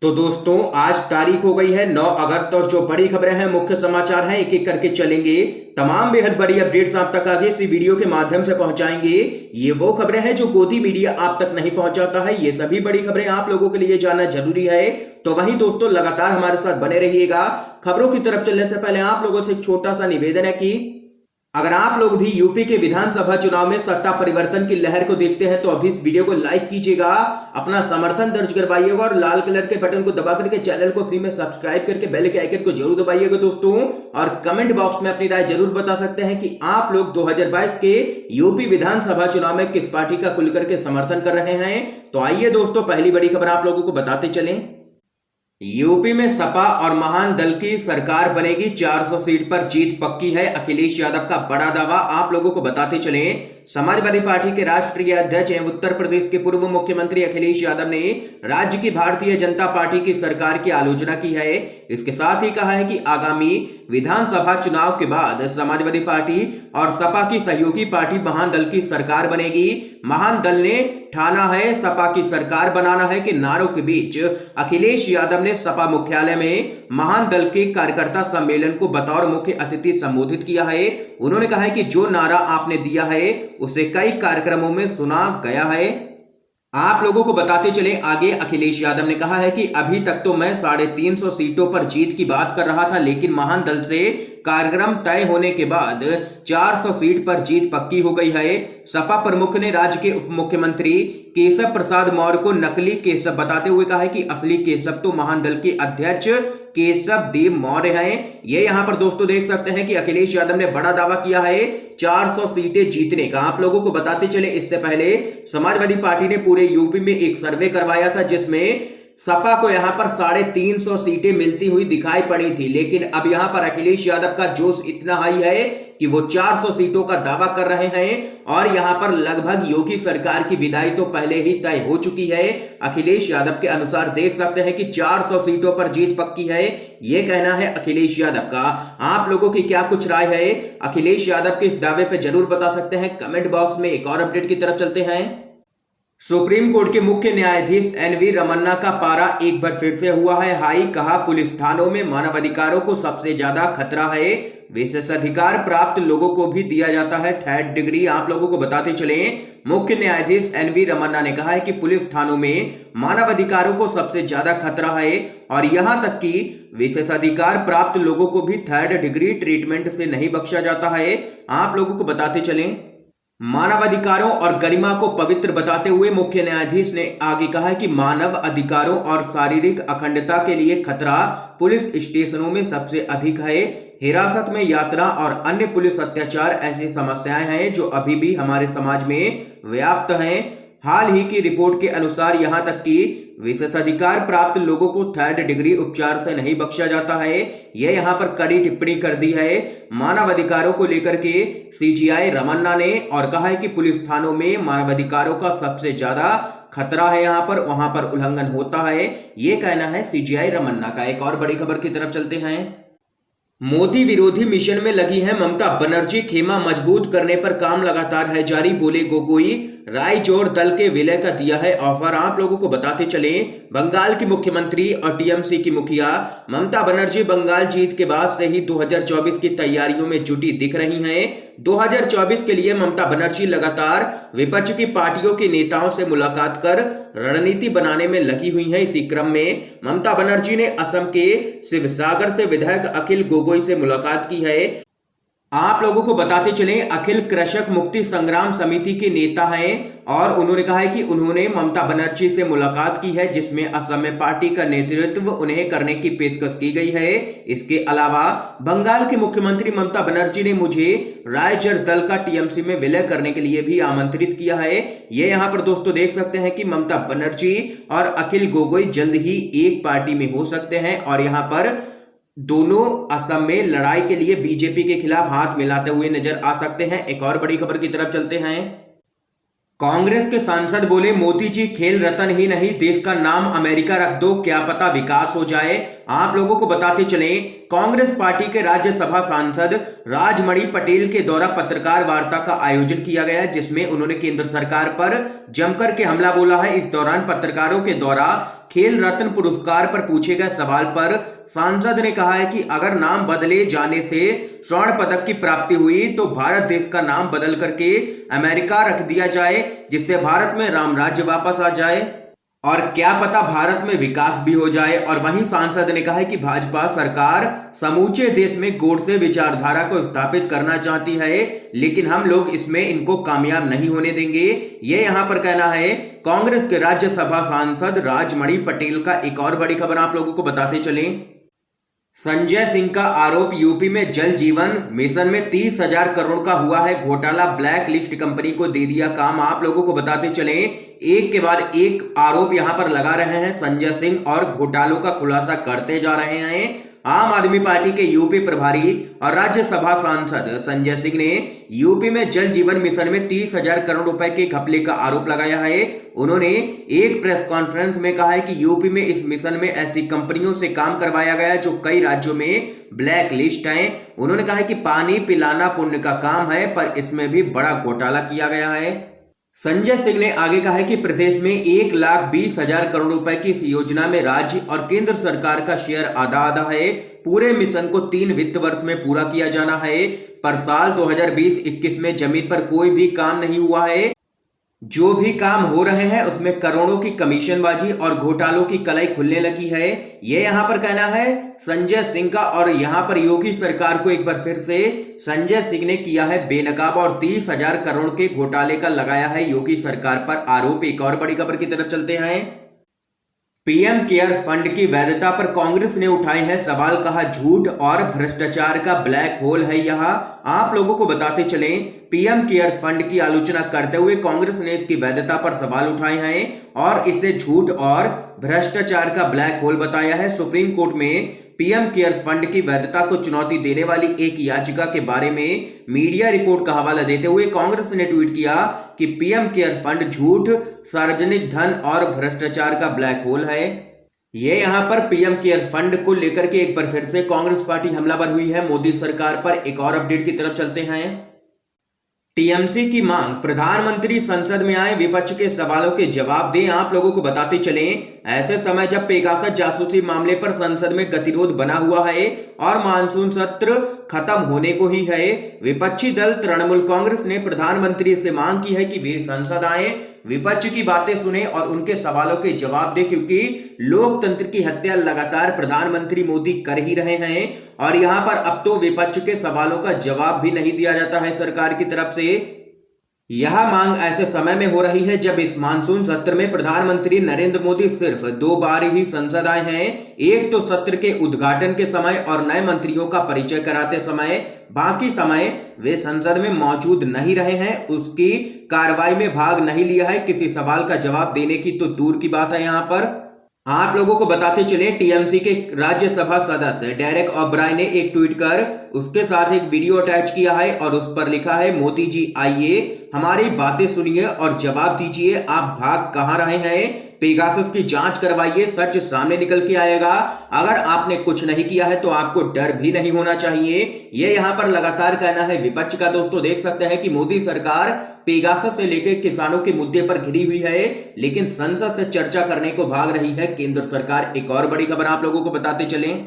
तो दोस्तों आज तारीख हो गई है 9 अगस्त और जो बड़ी खबरें हैं मुख्य समाचार हैं एक एक करके चलेंगे। तमाम बेहद बड़ी अपडेट्स आप तक आगे इसी वीडियो के माध्यम से पहुंचाएंगे। ये वो खबरें हैं जो गोदी मीडिया आप तक नहीं पहुंचाता है। ये सभी बड़ी खबरें आप लोगों के लिए जानना जरूरी है। तो वहीं दोस्तों लगातार हमारे साथ बने रहिएगा। खबरों की तरफ चलने से पहले आप लोगों से एक छोटा सा निवेदन है कि अगर आप लोग भी यूपी के विधानसभा चुनाव में सत्ता परिवर्तन की लहर को देखते हैं तो अभी इस वीडियो को लाइक कीजिएगा, अपना समर्थन दर्ज करवाइएगा और लाल कलर के बटन को दबा करके चैनल को फ्री में सब्सक्राइब करके बेल के आइकन को जरूर दबाइएगा दोस्तों। और कमेंट बॉक्स में अपनी राय जरूर बता सकते हैं कि आप लोग 2022 के यूपी विधानसभा चुनाव में किस पार्टी का खुल करके समर्थन कर रहे हैं। तो आइए दोस्तों पहली बड़ी खबर आप लोगों को बताते चलें। यूपी में सपा और महान दल की सरकार बनेगी, 400 सीट पर जीत पक्की है, अखिलेश यादव का बड़ा दावा। आप लोगों को बताते चलें समाजवादी पार्टी के राष्ट्रीय अध्यक्ष एवं उत्तर प्रदेश के पूर्व मुख्यमंत्री अखिलेश यादव ने राज्य की भारतीय जनता पार्टी की सरकार की आलोचना की है। इसके साथ ही कहा है कि आगामी विधानसभा चुनाव के बाद समाजवादी पार्टी और सपा की सहयोगी पार्टी महान दल की सरकार बनेगी। महान दल ने ठाना है सपा की सरकार बनाना है के नारों के बीच अखिलेश यादव ने सपा मुख्यालय में महान दल के कार्यकर्ता सम्मेलन को बतौर मुख्य अतिथि संबोधित किया है। उन्होंने कहा है कि जो नारा आपने दिया है उसे कई कार्यक्रमों में सुना गया है। आप लोगों को बताते चले आगे अखिलेश यादव ने कहा है कि अभी तक तो मैं 350 सीटों पर जीत की बात कर रहा था, लेकिन महान दल से कार्यक्रम तय होने के बाद 400 सीट पर जीत पक्की हो गई है। सपा प्रमुख ने राज्य के उप मुख्यमंत्री केशव प्रसाद मौर्य को नकली केशव बताते हुए कहा है कि असली केशव तो महान दल के अध्यक्ष केशव देव मौर्य हैं। ये यहां पर दोस्तों देख सकते हैं कि अखिलेश यादव ने बड़ा दावा किया है 400 सीटें जीतने का। आप लोगों को बताते चले इससे पहले समाजवादी पार्टी ने पूरे यूपी में एक सर्वे करवाया था जिसमें सपा को यहां पर 350 सीटें मिलती हुई दिखाई पड़ी थी, लेकिन अब यहां पर अखिलेश यादव का जोश इतना हाई है कि वो 400 सीटों का दावा कर रहे हैं और यहां पर लगभग योगी सरकार की विदाई तो पहले ही तय हो चुकी है। अखिलेश यादव के अनुसार देख सकते हैं कि 400 सीटों पर जीत पक्की है, ये कहना है अखिलेश यादव का। आप लोगों की क्या कुछ राय है अखिलेश यादव के इस दावे पे जरूर बता सकते हैं कमेंट बॉक्स में। एक और अपडेट की तरफ चलते हैं। सुप्रीम कोर्ट के मुख्य न्यायाधीश एनवी रमन्ना का पारा एक बार फिर से हुआ है हाई। कहा पुलिस थानों में मानवाधिकारों को सबसे ज्यादा खतरा है, विशेषाधिकार प्राप्त लोगों को भी दिया जाता है 3rd डिग्री। आप लोगों को बताते चले मुख्य न्यायाधीश एनवी रमन्ना ने कहा है कि पुलिस थानों में मानवाधिकारों को सबसे ज्यादा खतरा है और यहां तक कि विशेषाधिकार प्राप्त लोगों को भी 3rd डिग्री ट्रीटमेंट से नहीं बख्शा जाता है। आप लोगों को बताते चलें मानवाधिकारों और गरिमा को पवित्र बताते हुए मुख्य न्यायाधीश ने आगे कहा कि मानव अधिकारों और शारीरिक अखंडता के लिए खतरा पुलिस स्टेशनों में सबसे अधिक है। हिरासत में यात्रा और अन्य पुलिस अत्याचार ऐसी समस्याएं हैं जो अभी भी हमारे समाज में व्याप्त हैं। हाल ही की रिपोर्ट के अनुसार यहां तक कि विशेषाधिकार प्राप्त लोगों को 3rd डिग्री उपचार से नहीं बख्शा जाता है। यह यहां पर कड़ी टिप्पणी कर दी है मानवाधिकारों को लेकर के सीजीआई रमन्ना ने और कहा है कि पुलिस थानों में मानवाधिकारों का सबसे ज्यादा खतरा है, यहां पर वहां पर उल्लंघन होता है, ये कहना है सीजीआई रमन्ना का। एक और बड़ी खबर की तरफ चलते हैं। मोदी विरोधी मिशन में लगी है ममता बनर्जी, खेमा मजबूत करने पर काम लगातार है जारी, बोले गोगोई। रायजोर दल के विलय का दिया है ऑफर। आप लोगों को बताते चले बंगाल की मुख्यमंत्री और टीएमसी की मुखिया ममता बनर्जी बंगाल जीत के बाद से ही 2024 की तैयारियों में जुटी दिख रही हैं। 2024 के लिए ममता बनर्जी लगातार विपक्ष की पार्टियों के नेताओं से मुलाकात कर रणनीति बनाने में लगी हुई है। इसी क्रम में ममता बनर्जी ने असम के शिवसागर से विधायक अखिल गोगोई से मुलाकात की है। आप लोगों को बताते चलें अखिल कृषक मुक्ति संग्राम समिति के नेता हैं और उन्होंने कहा है कि उन्होंने ममता बनर्जी से मुलाकात की है जिसमें असम में पार्टी का नेतृत्व उन्हें करने की पेशकश की गई है। इसके अलावा बंगाल की मुख्यमंत्री ममता बनर्जी ने मुझे रायजोर दल का टीएमसी में विलय करने के लिए भी आमंत्रित किया है। ये यहाँ पर दोस्तों देख सकते हैं कि ममता बनर्जी और अखिल गोगोई जल्द ही एक पार्टी में हो सकते हैं और यहाँ पर दोनों असम में लड़ाई के लिए बीजेपी के खिलाफ हाथ मिलाते हुए नजर आ सकते हैं। एक और बड़ी खबर की तरफ चलते हैं। कांग्रेस के सांसद बोले मोदी जी खेल रत्न ही नहीं देश का नाम अमेरिका रख दो, क्या पता विकास हो जाए। आप लोगों को बताते चले कांग्रेस पार्टी के राज्यसभा सांसद राजमणि पटेल के द्वारा पत्रकार वार्ता का आयोजन किया गया जिसमें उन्होंने केंद्र सरकार पर जमकर के हमला बोला है। इस दौरान पत्रकारों के द्वारा खेल रत्न पुरस्कार पर पूछे गए सवाल पर सांसद ने कहा है कि अगर नाम बदले जाने से स्वर्ण पदक की प्राप्ति हुई तो भारत देश का नाम बदल करके अमेरिका रख दिया जाए, जिससे भारत में राम राज्य वापस आ जाए और क्या पता भारत में विकास भी हो जाए। और वहीं सांसद ने कहा है कि भाजपा सरकार समूचे देश में गोडसे विचारधारा को स्थापित करना चाहती है, लेकिन हम लोग इसमें इनको कामयाब नहीं होने देंगे। ये यहां पर कहना है कांग्रेस के राज्यसभा सांसद राजमणि पटेल का। एक और बड़ी खबर आप लोगों को बताते चलें, संजय सिंह का आरोप, यूपी में जल जीवन मिशन में 30,000 करोड़ का हुआ है घोटाला, ब्लैक लिस्ट कंपनी को दे दिया काम। आप लोगों को बताते चलें, एक के बाद एक आरोप यहां पर लगा रहे हैं संजय सिंह और घोटालों का खुलासा करते जा रहे हैं। आम आदमी पार्टी के यूपी प्रभारी और राज्यसभा सांसद संजय सिंह ने यूपी में जल जीवन मिशन में 30,000 करोड़ रुपए के घपले का आरोप लगाया है। उन्होंने एक प्रेस कॉन्फ्रेंस में कहा है कि यूपी में इस मिशन में ऐसी कंपनियों से काम करवाया गया जो कई राज्यों में ब्लैक लिस्ट हैं। उन्होंने कहा है कि पानी पिलाना पुण्य का काम है, पर इसमें भी बड़ा घोटाला किया गया है। संजय सिंह ने आगे कहा है कि प्रदेश में 1,20,000 करोड़ रुपए की इस योजना में राज्य और केंद्र सरकार का शेयर आधा आधा है। पूरे मिशन को 3 वित्त वर्ष में पूरा किया जाना है, पर साल 2020-21 में जमीन पर कोई भी काम नहीं हुआ है। जो भी काम हो रहे हैं उसमें करोड़ों की कमीशनबाजी और घोटालों की कलाई खुलने लगी है। ये यहां पर कहना है संजय सिंह का। और यहां पर योगी सरकार को एक बार फिर से संजय सिंह ने किया है बेनकाब और 30,000 करोड़ के घोटाले का लगाया है योगी सरकार पर आरोप। एक और बड़ी खबर की तरफ चलते हैं, पीएम केयर्स फंड की वैधता पर कांग्रेस ने उठाए हैं सवाल, कहा झूठ और भ्रष्टाचार का ब्लैक होल है यह। आप लोगों को बताते चलें, पीएम केयर्स फंड की आलोचना करते हुए कांग्रेस ने इसकी वैधता पर सवाल उठाए हैं और इसे झूठ और भ्रष्टाचार का ब्लैक होल बताया है। सुप्रीम कोर्ट में पीएम केयर्स फंड की वैधता को चुनौती देने वाली एक याचिका के बारे में मीडिया रिपोर्ट का हवाला देते हुए कांग्रेस ने ट्वीट किया कि पीएम केयर्स फंड झूठ, सार्वजनिक धन और भ्रष्टाचार का ब्लैक होल है। ये यहां पर पीएम केयर्स फंड को लेकर के एक बार फिर से कांग्रेस पार्टी हमलावर हुई है मोदी सरकार पर। एक और अपडेट की तरफ चलते हैं, टीएमसी की मांग, प्रधानमंत्री संसद में आए, विपक्ष के सवालों के जवाब दें। आप लोगों को बताते चलें, ऐसे समय जब पेगासस जासूसी मामले पर संसद में गतिरोध बना हुआ है और मानसून सत्र खत्म होने को ही है, विपक्षी दल तृणमूल कांग्रेस ने प्रधानमंत्री से मांग की है कि वे संसद आए, विपक्ष की बातें सुने और उनके सवालों के जवाब दे, क्योंकि लोकतंत्र की हत्या लगातार प्रधानमंत्री मोदी कर ही रहे हैं और यहां पर अब तो विपक्ष के सवालों का जवाब भी नहीं दिया जाता है सरकार की तरफ से। यह मांग ऐसे समय में हो रही है जब इस मानसून सत्र में प्रधानमंत्री नरेंद्र मोदी सिर्फ 2 बार ही संसद आए हैं। एक तो सत्र के उद्घाटन के समय और नए मंत्रियों का परिचय कराते समय, बाकी समय वे संसद में मौजूद नहीं रहे हैं, उसकी कार्रवाई में भाग नहीं लिया है, किसी सवाल का जवाब देने की तो दूर की बात है। यहाँ पर आप लोगों को बताते चले, टीएमसी के राज्यसभा सदस्य डेरेक ओब्राय ने एक ट्वीट कर उसके साथ एक वीडियो अटैच किया है और उस पर लिखा है, मोदी जी आइए, हमारी बातें सुनिए और जवाब दीजिए, आप भाग कहां रहे हैं, पेगासस की जांच करवाइए, सच सामने निकल के आएगा। अगर आपने कुछ नहीं किया है तो आपको डर भी नहीं होना चाहिए। ये यहां पर लगातार कहना है विपक्ष का। दोस्तों देख सकते हैं कि मोदी सरकार पेगासस से लेकर किसानों के मुद्दे पर घिरी हुई है, लेकिन संसद से चर्चा करने को भाग रही है केंद्र सरकार। एक और बड़ी खबर आप लोगों को बताते चलें,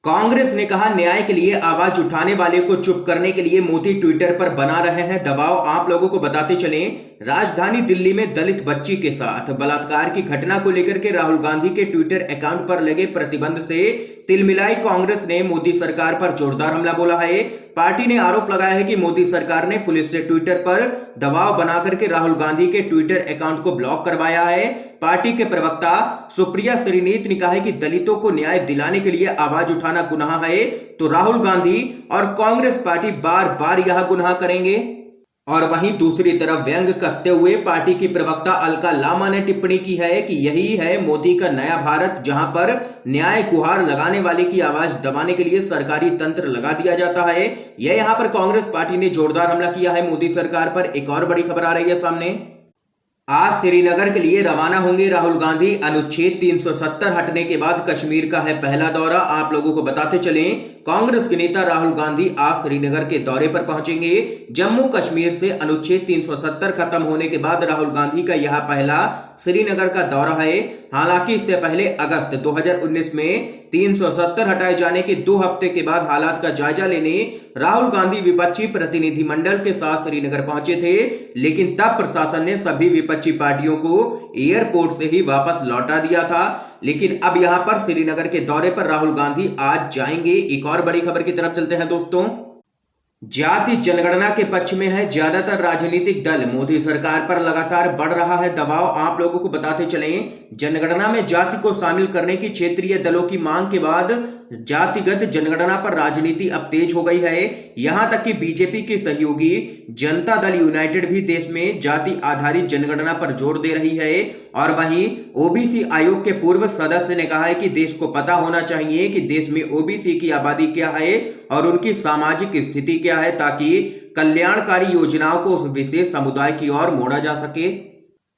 कांग्रेस ने कहा न्याय के लिए आवाज उठाने वाले को चुप करने के लिए मोदी ट्विटर पर बना रहे हैं दबाव। आप लोगों को बताते चलें, राजधानी दिल्ली में दलित बच्ची के साथ बलात्कार की घटना को लेकर के राहुल गांधी के ट्विटर अकाउंट पर लगे प्रतिबंध से तिलमिलाई कांग्रेस ने मोदी सरकार पर जोरदार हमला बोला है। पार्टी ने आरोप लगाया है कि मोदी सरकार ने पुलिस से ट्विटर पर दबाव बनाकर के राहुल गांधी के ट्विटर अकाउंट को ब्लॉक करवाया है। पार्टी के प्रवक्ता सुप्रिया श्रीनीत ने कहा है कि दलितों को न्याय दिलाने के लिए आवाज उठाना गुनाह है, तो राहुल गांधी और कांग्रेस पार्टी बार बार यह गुनाह करेंगे। और वहीं दूसरी तरफ व्यंग कसते हुए पार्टी की प्रवक्ता अलका लामा ने टिप्पणी की है कि यही है मोदी का नया भारत, जहां पर न्याय गुहार लगाने वाले की आवाज दबाने के लिए सरकारी तंत्र लगा दिया जाता है। यह यहां पर कांग्रेस पार्टी ने जोरदार हमला किया है मोदी सरकार पर। एक और बड़ी खबर आ रही है सामने, आज श्रीनगर के लिए रवाना होंगे राहुल गांधी। अनुच्छेद 370 हटने के बाद कश्मीर का है पहला दौरा। आप लोगों को बताते चलें, कांग्रेस के नेता राहुल गांधी आज श्रीनगर के दौरे पर पहुंचेंगे। जम्मू कश्मीर से अनुच्छेद 370 खत्म होने के बाद राहुल गांधी का यह पहला श्रीनगर का दौरा है। हालांकि इससे पहले अगस्त 2019 में 370 हटाए जाने के 2 हफ्ते के बाद हालात का जायजा लेने राहुल गांधी विपक्षी प्रतिनिधिमंडल के साथ श्रीनगर पहुंचे थे, लेकिन तब प्रशासन ने सभी विपक्षी पार्टियों को एयरपोर्ट से ही वापस लौटा दिया था। लेकिन अब यहां पर श्रीनगर के दौरे पर राहुल गांधी आज जाएंगे। एक और बड़ी खबर की तरफ चलते हैं दोस्तों। जाति जनगणना के पक्ष में है ज्यादातर राजनीतिक दल। मोदी सरकार पर लगातार बढ़ रहा है दबाव। आप लोगों को बताते चलें, जनगणना में जाति को शामिल करने की क्षेत्रीय दलों की मांग के बाद जातिगत जनगणना पर राजनीति अब तेज हो गई है। यहां तक कि बीजेपी के सहयोगी जनता दल यूनाइटेड भी देश में जाति आधारित जनगणना पर जोर दे रही है। और वहीं ओबीसी आयोग के पूर्व सदस्य ने कहा है कि देश को पता होना चाहिए कि देश में ओबीसी की आबादी क्या है और उनकी सामाजिक स्थिति क्या है, ताकि कल्याणकारी योजनाओं को उस विशेष समुदाय की ओर मोड़ा जा सके।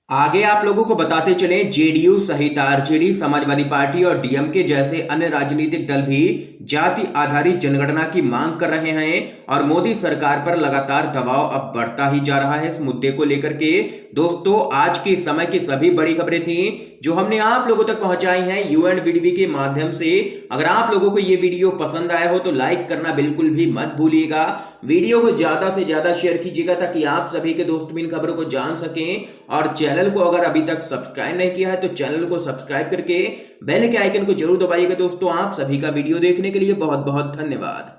आगे आप लोगों को बताते चलें, जेडीयू सहित आरजेडी, समाजवादी पार्टी और डीएमके जैसे अन्य राजनीतिक दल भी जाति आधारित जनगणना की मांग कर रहे हैं और मोदी सरकार पर लगातार दबाव अब बढ़ता ही जा रहा है इस मुद्दे को लेकर के। दोस्तों, आज के समय की सभी बड़ी खबरें थी जो हमने आप लोगों तक पहुंचाई हैं यूएनवीडीवी के माध्यम से। अगर आप लोगों को ये वीडियो पसंद आया हो तो लाइक करना बिल्कुल भी मत भूलिएगा। वीडियो को ज्यादा से ज्यादा शेयर कीजिएगा ताकि आप सभी के दोस्त भी इन खबरों को जान सकें। और चैनल को अगर अभी तक सब्सक्राइब नहीं किया है तो चैनल को सब्सक्राइब करके बेल के आइकन को जरूर दबाइएगा। दोस्तों, आप सभी का वीडियो देखने के लिए बहुत बहुत धन्यवाद।